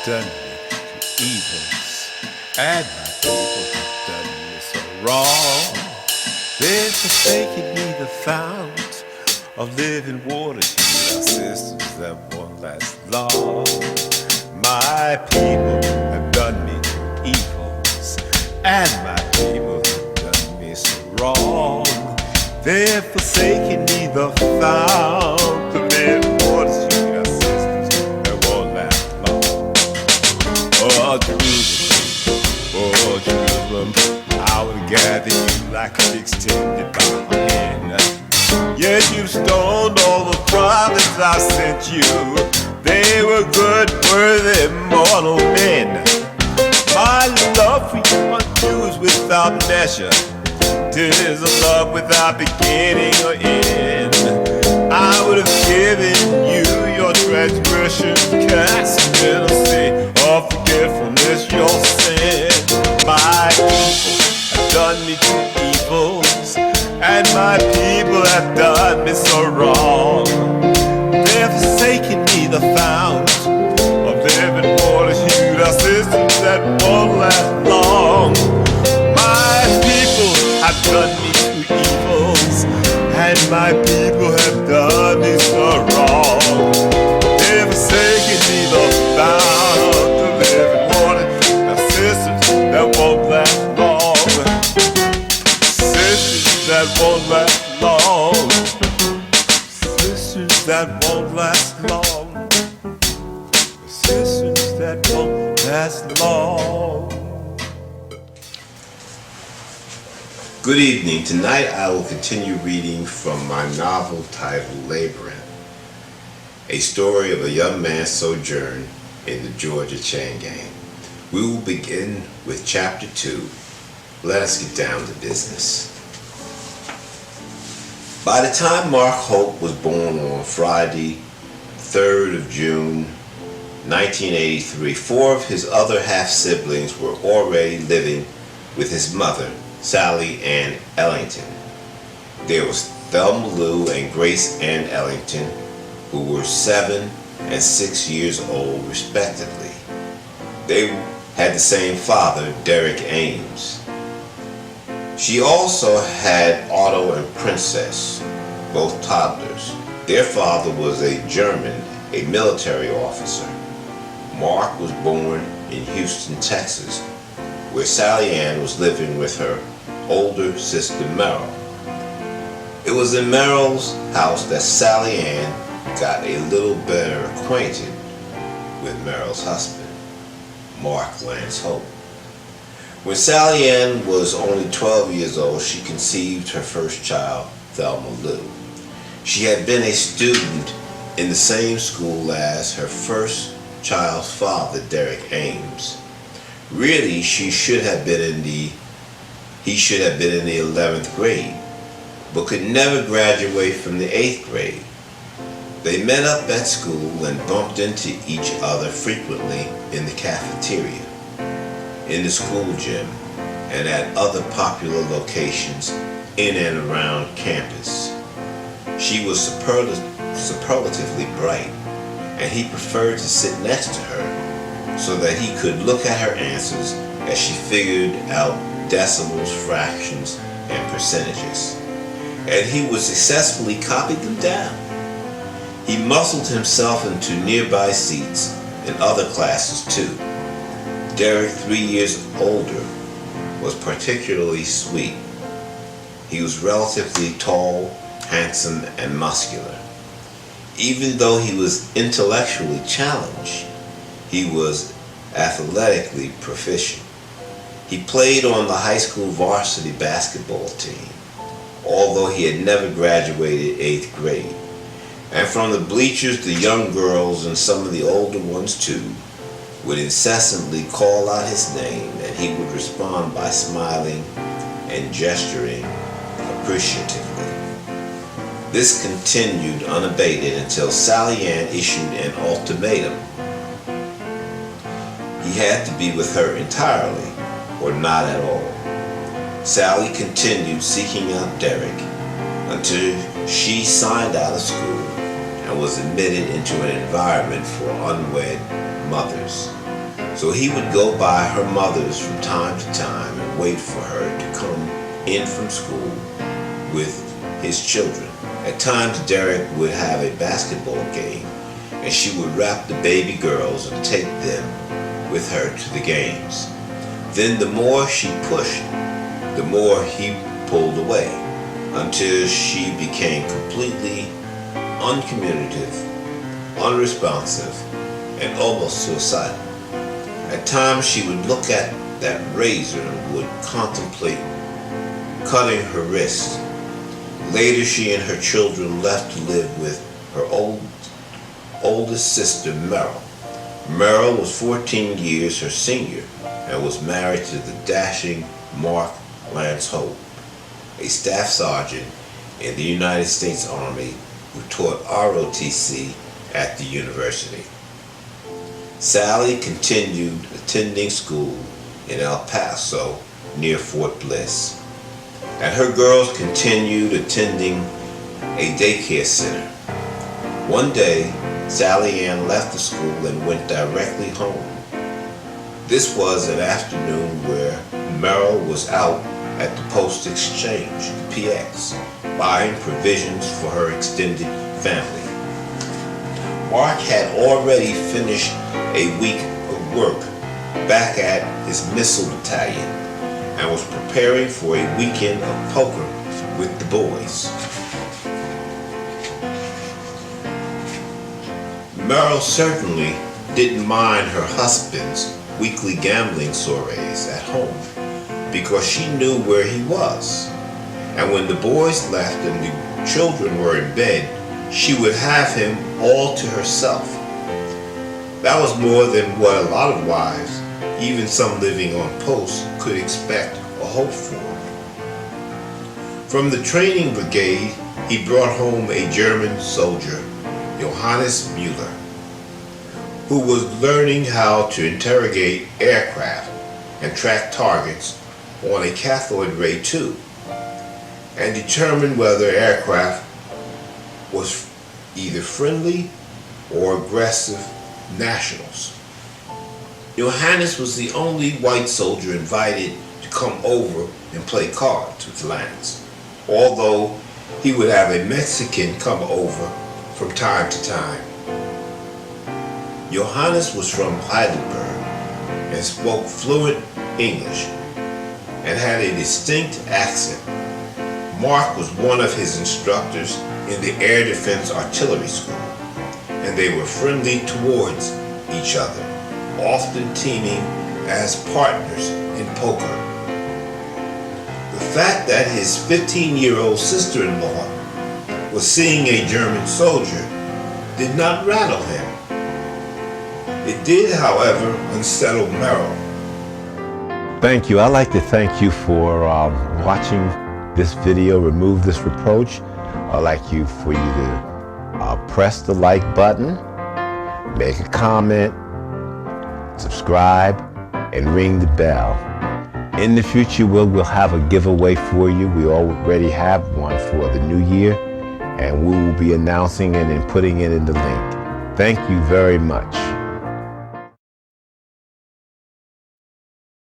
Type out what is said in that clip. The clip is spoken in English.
done me to evils, and my people have done me so wrong. They've forsaken me, the fount of living water, heal our systems that won't last long. My people have done me to evils, and my people have done me so wrong. They've forsaken me, the fount of living water, heal our systems that won't last long. Oh, Jerusalem, oh, Jerusalem, I will gather you like a extended by hand. Yet you stoned all the prophets I sent you. They were good, worthy, mortal men. My love for you is without measure. 'Tis a love without beginning or end. I would have given you your transgressions, cast in the sea of forgetfulness, your sin. My people have done me two evils, and my people have done me so wrong. They have forsaken me, the fount of living water, healed our systems that won't last long. My people have done me two evils, and my people have done me so wrong. They have forsaken me, the fount of living water, our systems that won't last long. Systems that won't last long. Systems that won't last long. Systems that won't last long. Good evening. Tonight I will continue reading from my novel titled Labyrinth, a story of a young man's sojourn in the Georgia chain gang. We will begin with chapter 2. Let us get down to business. By the time Mark Hope was born on Friday, 3rd of June, 1983, 4 of his other half-siblings were already living with his mother, Sally Ann Ellington. There was Thelma Lou and Grace Ann Ellington, who were 7 and 6 years old respectively. They had the same father, Derek Ames. She also had Otto and Princess, both toddlers. Their father was a German, a military officer. Mark was born in Houston, Texas, where Sally Ann was living with her older sister Merrill. It was in Merrill's house that Sally Ann got a little better acquainted with Merrill's husband, Mark Lance Hope. When Sally Ann was only 12 years old, she conceived her first child, Thelma Lou. She had been a student in the same school as her first child's father, Derek Ames. Really, he should have been in the 11th grade, but could never graduate from the 8th grade. They met up at school and bumped into each other frequently in the cafeteria, in the school gym, and at other popular locations in and around campus. She was superlatively bright, and he preferred to sit next to her so that he could look at her answers as she figured out decimals, fractions, and percentages. And he would successfully copy them down. He muscled himself into nearby seats in other classes too. Derek, 3 years older, was particularly sweet. He was relatively tall, handsome, and muscular. Even though he was intellectually challenged, he was athletically proficient. He played on the high school varsity basketball team, although he had never graduated 8th grade. And from the bleachers, the young girls, and some of the older ones too, would incessantly call out his name, and he would respond by smiling and gesturing appreciatively. This continued unabated until Sally Ann issued an ultimatum. He had to be with her entirely, or not at all. Sally continued seeking out Derek until she signed out of school and was admitted into an environment for unwed mothers. So he would go by her mother's from time to time and wait for her to come in from school with his children. At times, Derek would have a basketball game, and she would wrap the baby girls and take them with her to the games. Then the more she pushed, the more he pulled away, until she became completely uncommunicative, unresponsive, and almost suicidal. At times she would look at that razor and would contemplate cutting her wrist. Later she and her children left to live with her oldest sister, Merrill. Merrill was 14 years her senior and was married to the dashing Mark Lance Hope, a staff sergeant in the United States Army who taught ROTC at the university. Sally continued attending school in El Paso near Fort Bliss, and her girls continued attending a daycare center. One day, Sally Ann left the school and went directly home. This was an afternoon where Merrill was out at the Post Exchange, PX, buying provisions for her extended family. Mark had already finished a week of work back at his missile battalion and was preparing for a weekend of poker with the boys. Merrill certainly didn't mind her husband's weekly gambling soirees at home because she knew where he was. And when the boys left and the children were in bed, she would have him all to herself. That was more than what a lot of wives, even some living on post, could expect or hope for. From the training brigade, he brought home a German soldier, Johannes Müller, who was learning how to interrogate aircraft and track targets on a cathode ray tube and determine whether aircraft was either friendly or aggressive nationals. Johannes was the only white soldier invited to come over and play cards with Lance, although he would have a Mexican come over from time to time. Johannes was from Heidelberg and spoke fluent English and had a distinct accent. Mark was one of his instructors in the Air Defense Artillery School, and they were friendly towards each other, often teaming as partners in poker. The fact that his 15-year-old sister-in-law was seeing a German soldier did not rattle him. It did, however, unsettle Merrill. Thank you. I'd like to thank you for watching this video, Remove This Reproach. I'd like for you to press the like button, make a comment, subscribe, and ring the bell. In the future, we'll have a giveaway for you. We already have one for the new year, and we will be announcing it and putting it in the link. Thank you very much.